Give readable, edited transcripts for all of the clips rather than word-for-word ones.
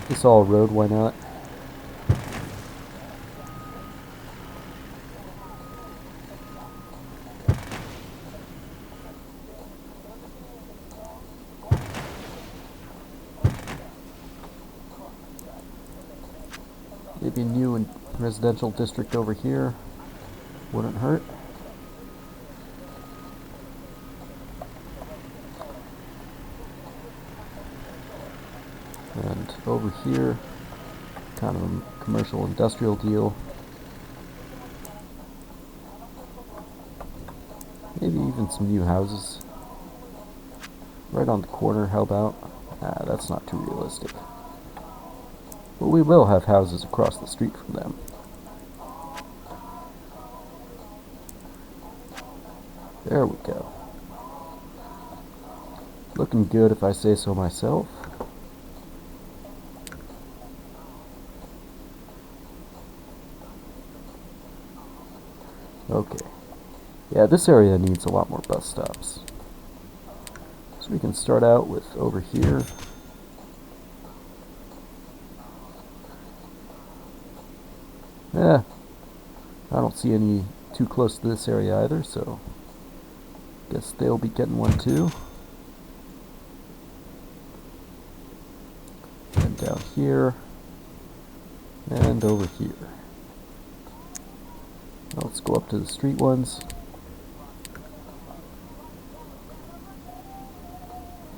Make this all road, why not? Maybe a new and residential district over here wouldn't hurt. And over here, kind of a commercial industrial deal. Maybe even some new houses. Right on the corner, how about? That's not too realistic. But we will have houses across the street from them. There we go. Looking good if I say so myself. Okay. Yeah, this area needs a lot more bus stops. So we can start out with over here. I don't see any too close to this area either, so guess they'll be getting one too. And down here, and over here. Now let's go up to the street ones.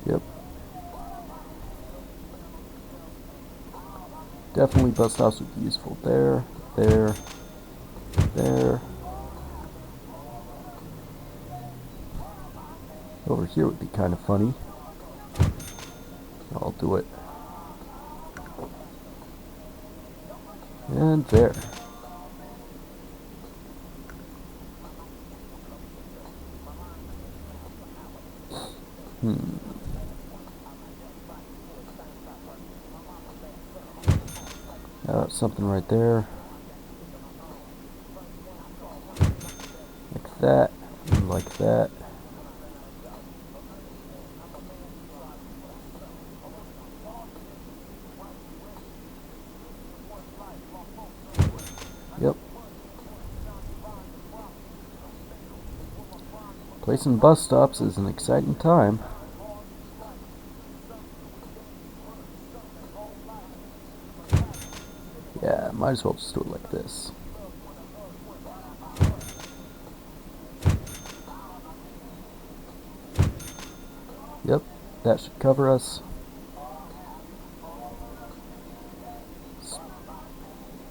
Yep. Definitely bus stops would be useful there, there, there. Over here would be kind of funny. I'll do it. And there. Something right there. Like that, and like that. Yep. Placing bus stops is an exciting time. Yeah, might as well just do it like this. Yep, that should cover us. Let's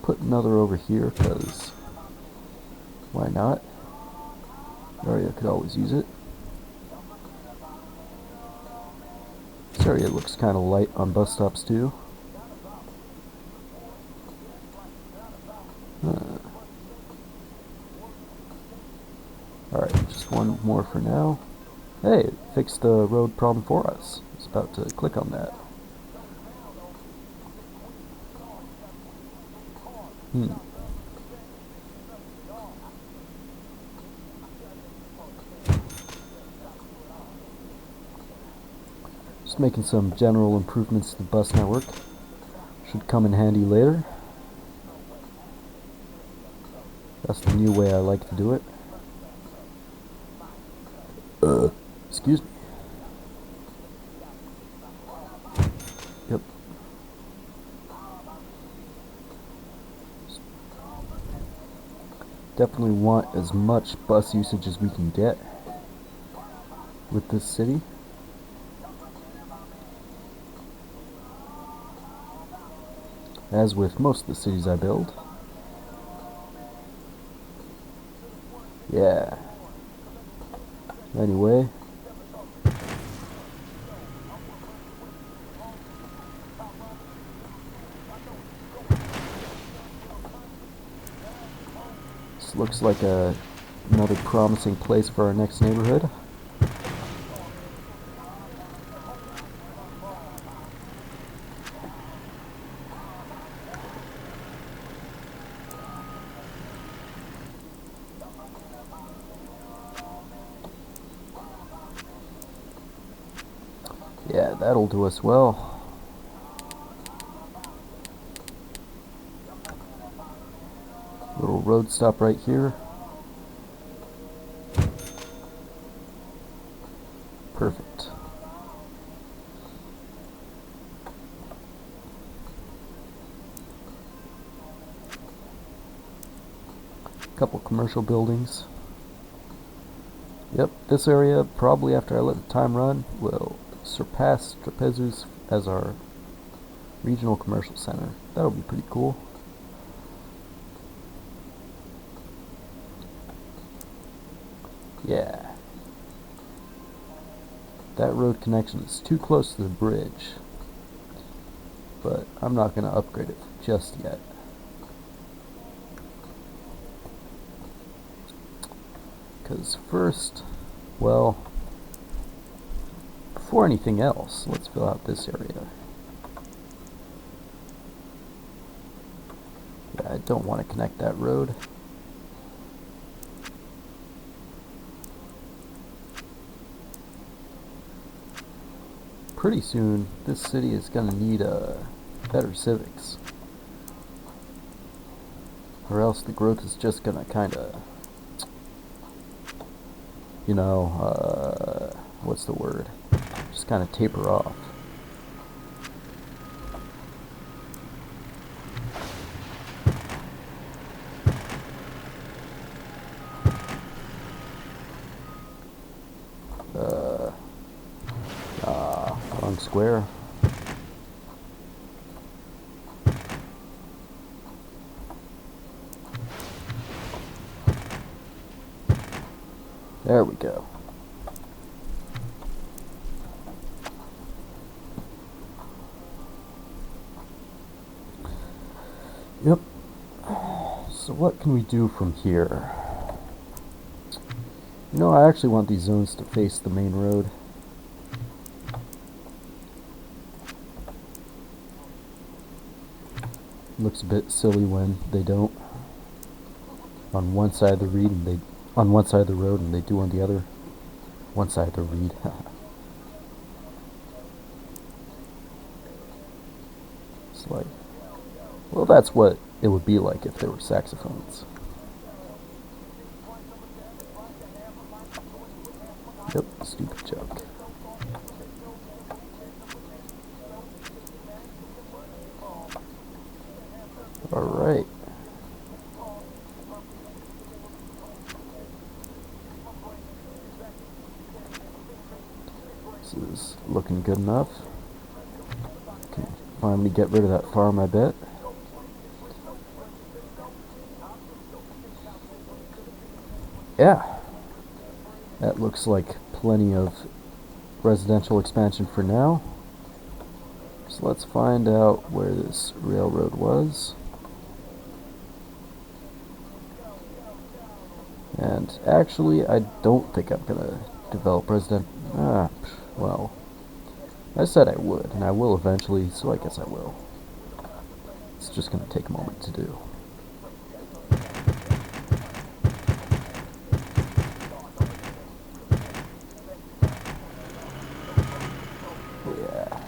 put another over here, because why not? Area could always use it. This area looks kind of light on bus stops too. Alright, just one more for now. Hey, it fixed the road problem for us. I was about to click on that. Just making some general improvements to the bus network. Should come in handy later. That's the new way I like to do it. Excuse me. Yep. Definitely want as much bus usage as we can get with this city. As with most of the cities I build. Yeah. Anyway. This looks like another promising place for our next neighborhood. Yeah, that'll do us well. road stop right here. Perfect. Couple commercial buildings. Yep, this area, probably after I let the time run, will surpass Trapezus as our regional commercial center. That'll be pretty cool. Yeah. That road connection is too close to the bridge, but I'm not going to upgrade it just yet. Because first, well, before anything else, let's fill out this area. Yeah, I don't want to connect that road. Pretty soon, this city is going to need better civics. Or else the growth is just going to kind of, you know, what's the word? Just kind of taper off. Wrong square. There we go. Yep. So what can we do from here? You know, I actually want these zones to face the main road. Looks a bit silly when they don't. On one side of the road and they do on the other. One side of the reed. It's like, well, that's what it would be like if there were saxophones. Yep, stupid joke. Alright. This is looking good enough. Can finally get rid of that farm, I bet. Yeah. That looks like plenty of residential expansion for now. So let's find out where this railroad was. And actually, I don't think I'm gonna develop well, I said I would, and I will eventually, so I guess I will. It's just gonna take a moment to do. Yeah.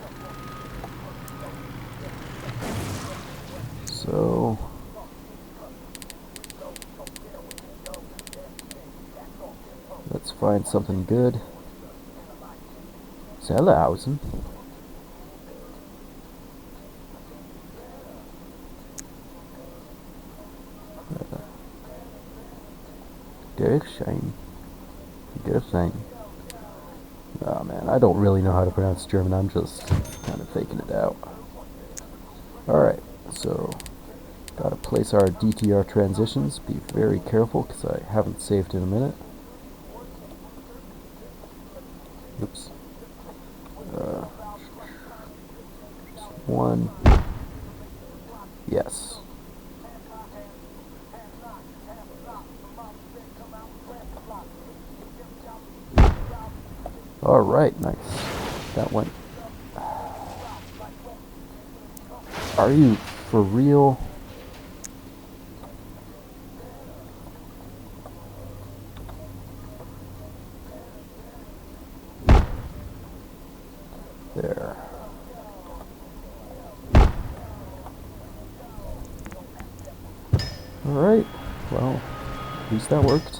So let's find something good. Sellerhausen. Gerschein. Oh man, I don't really know how to pronounce German, I'm just kind of faking it out. Alright, so gotta place our DTR transitions. Be very careful because I haven't saved in a minute. Oops. One. Yes. Alright, nice. That went. Are you for real? There. Alright, least that worked.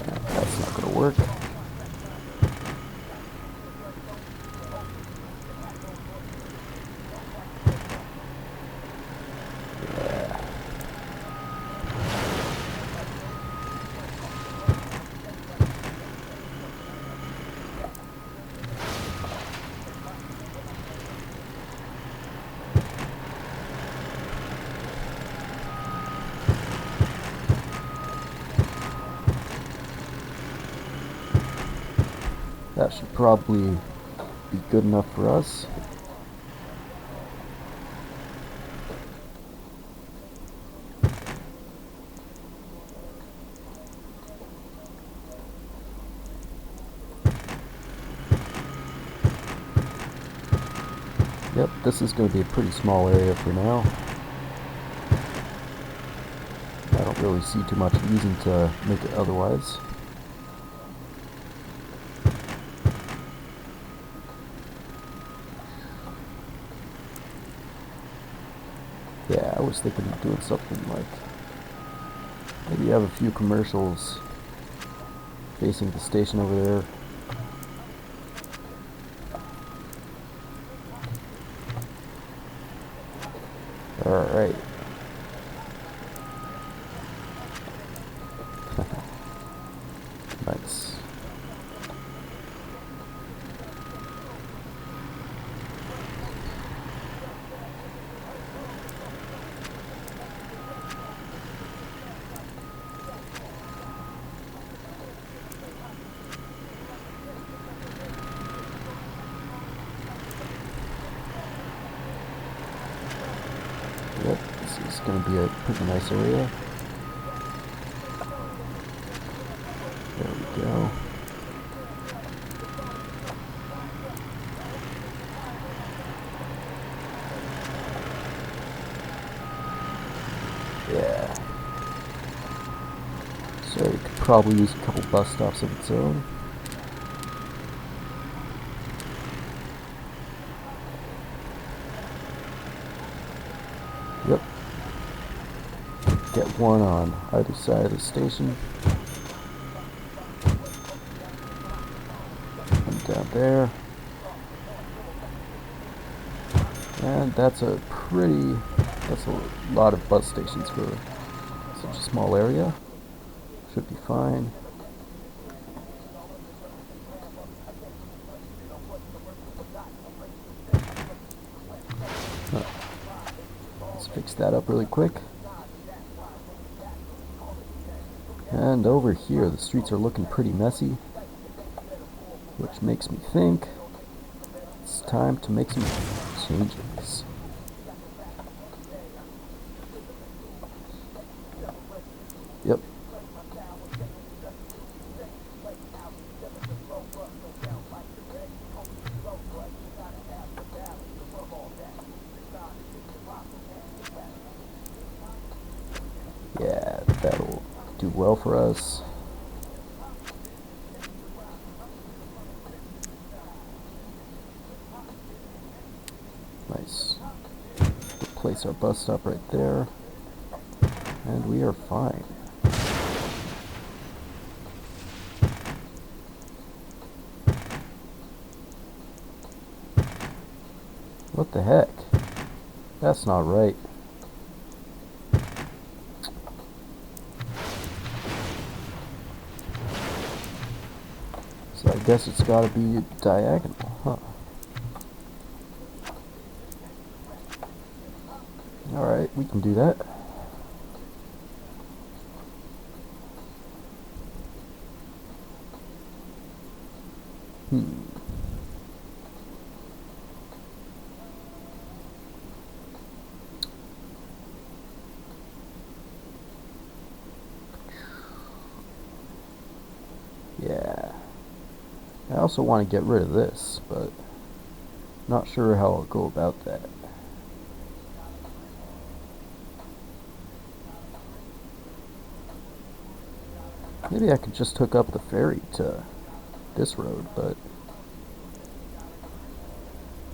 Yeah, that's not gonna work. Yeah. That should probably be good enough for us. Yep, this is going to be a pretty small area for now. I don't really see too much reason to make it otherwise. Yeah, I was thinking of doing something like maybe have a few commercials facing the station over there. Alright. Nice. Yep, this is going to be a pretty nice area. There we go. Yeah. So you could probably use a couple bus stops of its own. Yep. Get one on either side of the station. One down there. And that's a lot of bus stations for such a small area. Should be fine. Let's fix that up really quick. And over here, the streets are looking pretty messy, which makes me think it's time to make some changes. Yep. Yeah, that'll do well for us. Nice. Replace our bus stop right there. And we are fine. What the heck? That's not right. So I guess it's gotta be diagonal, huh? Alright, we can do that. Yeah. I also want to get rid of this, but not sure how I'll go about that. Maybe I could just hook up the ferry to this road, but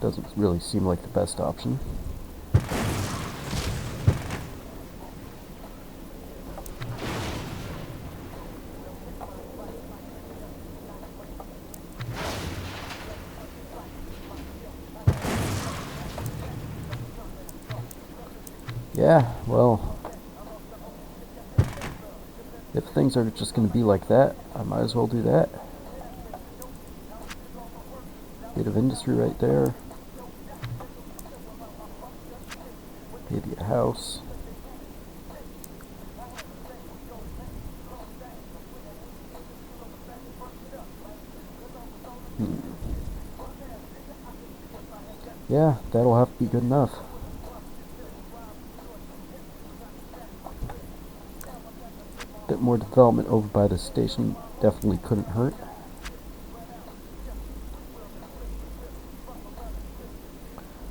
doesn't really seem like the best option. Yeah, well, if things are just going to be like that, I might as well do that. Bit of industry right there. Maybe a house. Yeah, that'll have to be good enough. Bit more development over by the station definitely couldn't hurt.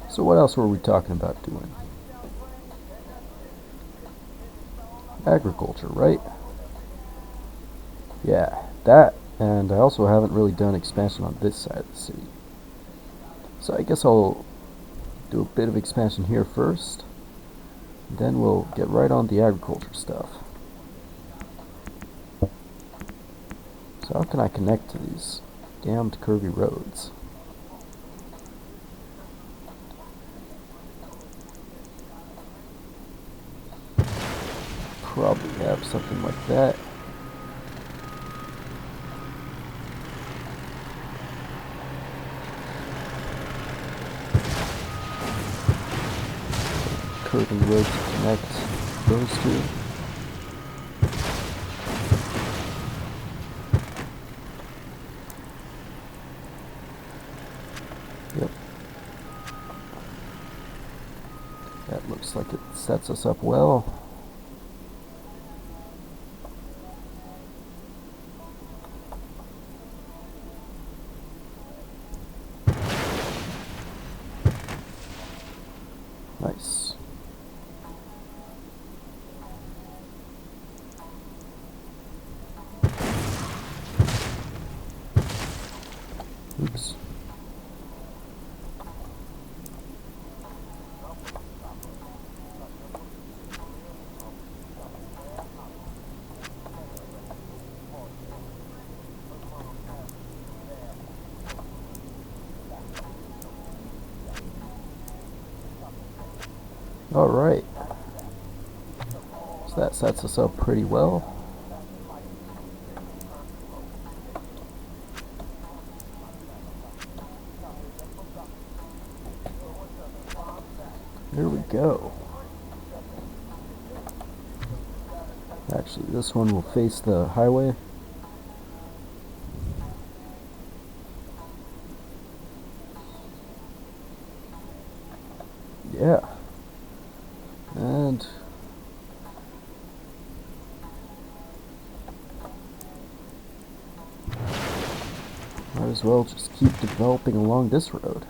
So what else were we talking about doing? Agriculture, right? Yeah, that, and I also haven't really done expansion on this side of the city. So I guess I'll do a bit of expansion here first, then we'll get right on the agriculture stuff. So how can I connect to these damned curvy roads? Probably have something like that. Curving road to connect those two. Yep. That looks like it sets us up well. Nice. Oops. Alright. So that sets us up pretty well. There we go. Actually, this one will face the highway. Yeah. And might as well just keep developing along this road.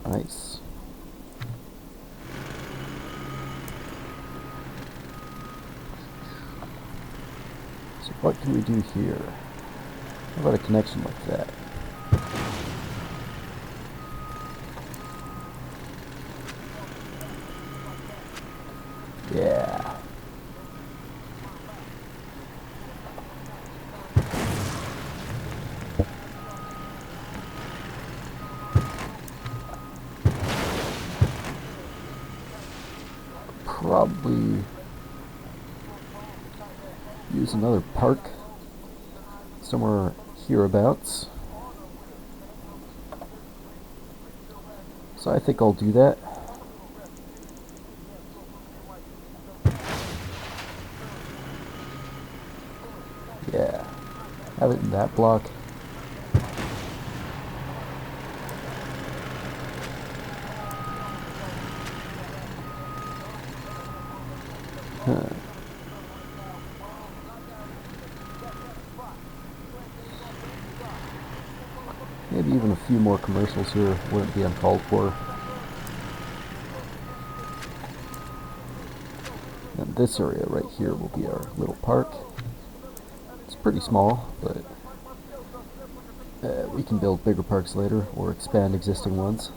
Nice. So what can we do here? How about a connection like that? Yeah. Probably use another park somewhere hereabouts. So I think I'll do that. Yeah, have it in that block. Huh. Maybe even a few more commercials here wouldn't be uncalled for. And this area right here will be our little park. It's pretty small, but We can build bigger parks later or expand existing ones.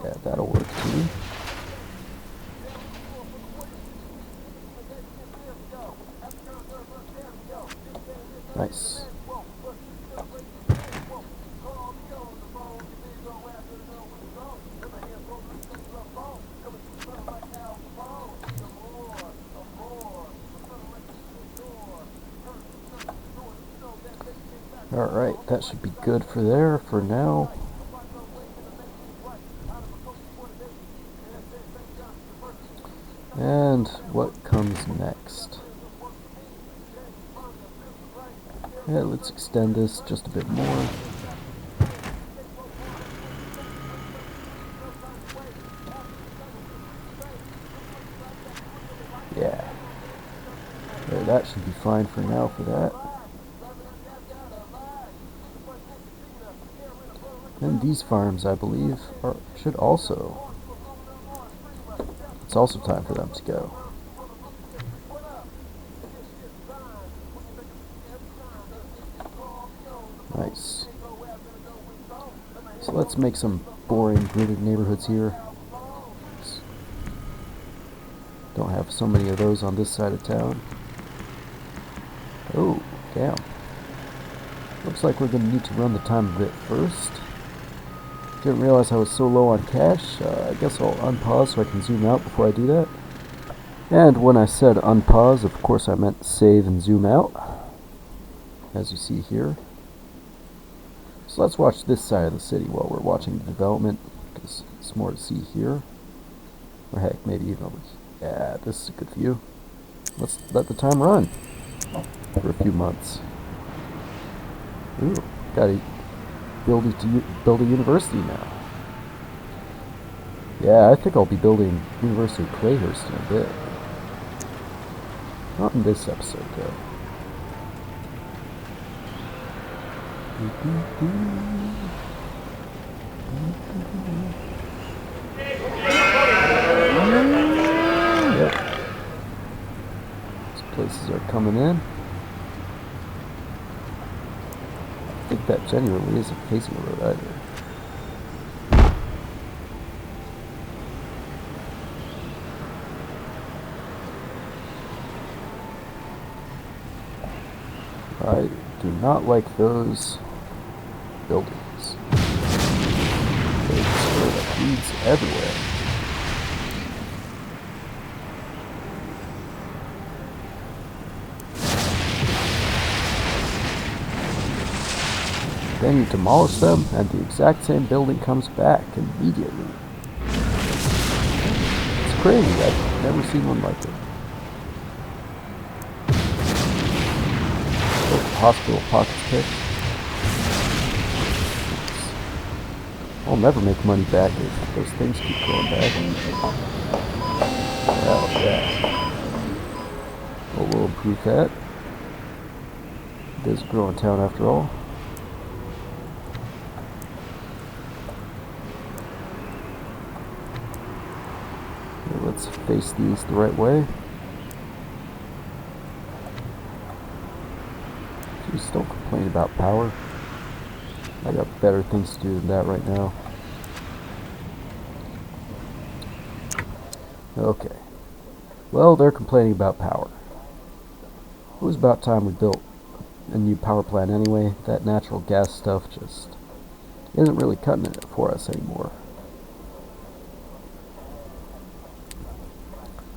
Yeah, that'll work too. Nice. Alright, that should be good for there for now. And what comes next? Yeah, let's extend this just a bit more. Yeah. There, that should be fine for now for that. And these farms, I believe, should also... It's also time for them to go. Nice. So let's make some boring gridded neighborhoods here. Don't have so many of those on this side of town. Oh, damn. Looks like we're going to need to run the time a bit first. Didn't realize I was so low on cash. I guess I'll unpause so I can zoom out before I do that. And when I said unpause, of course I meant save and zoom out, as you see here. So let's watch this side of the city while we're watching the development, because it's more to see here. Or heck, maybe even over here. Yeah, this is a good view. Let's let the time run for a few months. Ooh, gotta build a university now. Yeah, I think I'll be building University of Clayhurst in a bit. Not in this episode, though. Yep. These places are coming in. I think that genuinely isn't facing a road either. I do not like those buildings. They destroy the weeds everywhere. Then you demolish them, and the exact same building comes back immediately. It's crazy. I've never seen one like it. Hospital pockets picked. I'll never make money back if those things keep going back. Hell yeah. Well, we'll improve that. It is a growing town after all. Okay, let's face these the right way. Just don't complain about power. I got better things to do than that right now. Okay. Well, they're complaining about power. It was about time we built a new power plant anyway. That natural gas stuff just isn't really cutting it for us anymore.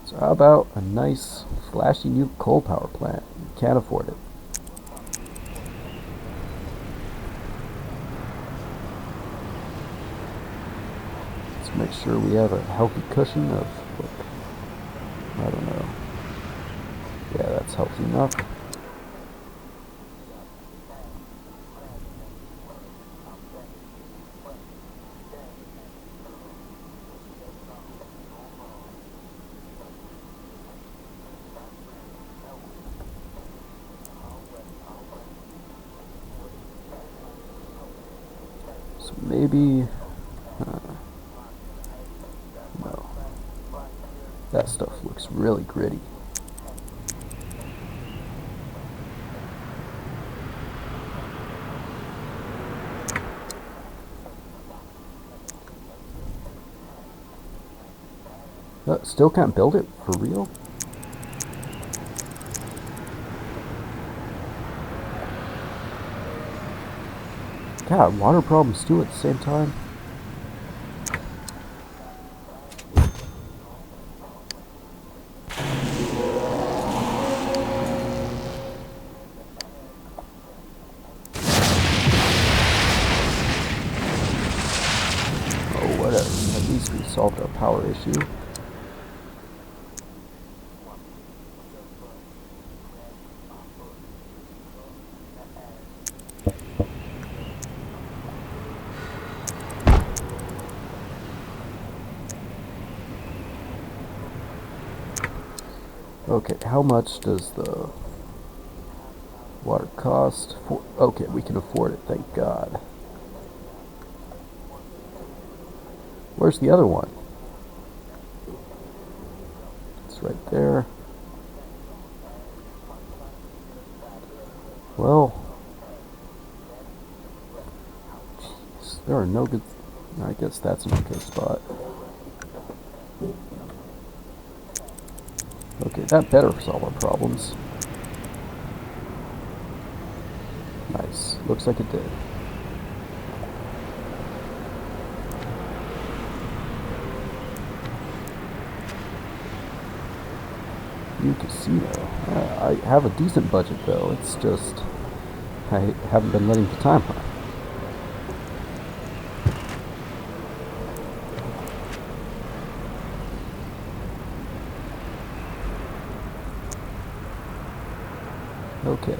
So how about a nice, flashy new coal power plant? You can't afford it. Make sure we have a healthy cushion of, I don't know. Yeah, that's healthy enough. So maybe... no. really gritty. Still can't build it for real? God, water problems too at the same time. Oh, whatever. At least we solved our power issue. Okay, how much does the water cost? Okay, we can afford it, thank God. Where's the other one? It's right there. Well, jeez, there are no good... I guess that's an okay spot. Okay, that better solve our problems. Nice. Looks like it did. New casino. I have a decent budget though. It's just I haven't been letting the time run. Okay.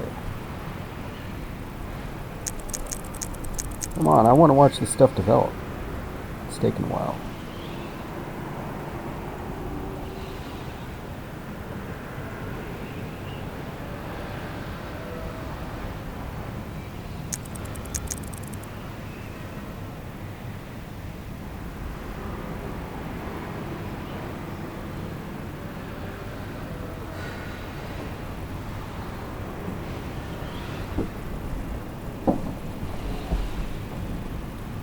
Come on, I want to watch this stuff develop. It's taking a while.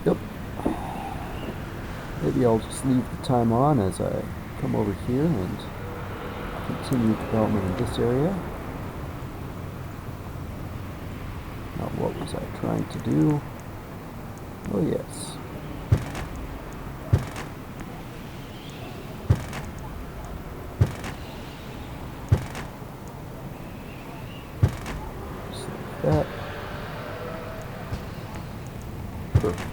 Yep. Maybe I'll just leave the time on as I come over here and continue development in this area. Now, what was I trying to do? Oh, yes. Just like that. Perfect.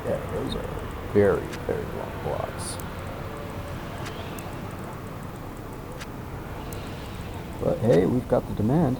Yeah, those are very, very long blocks. But hey, we've got the demand.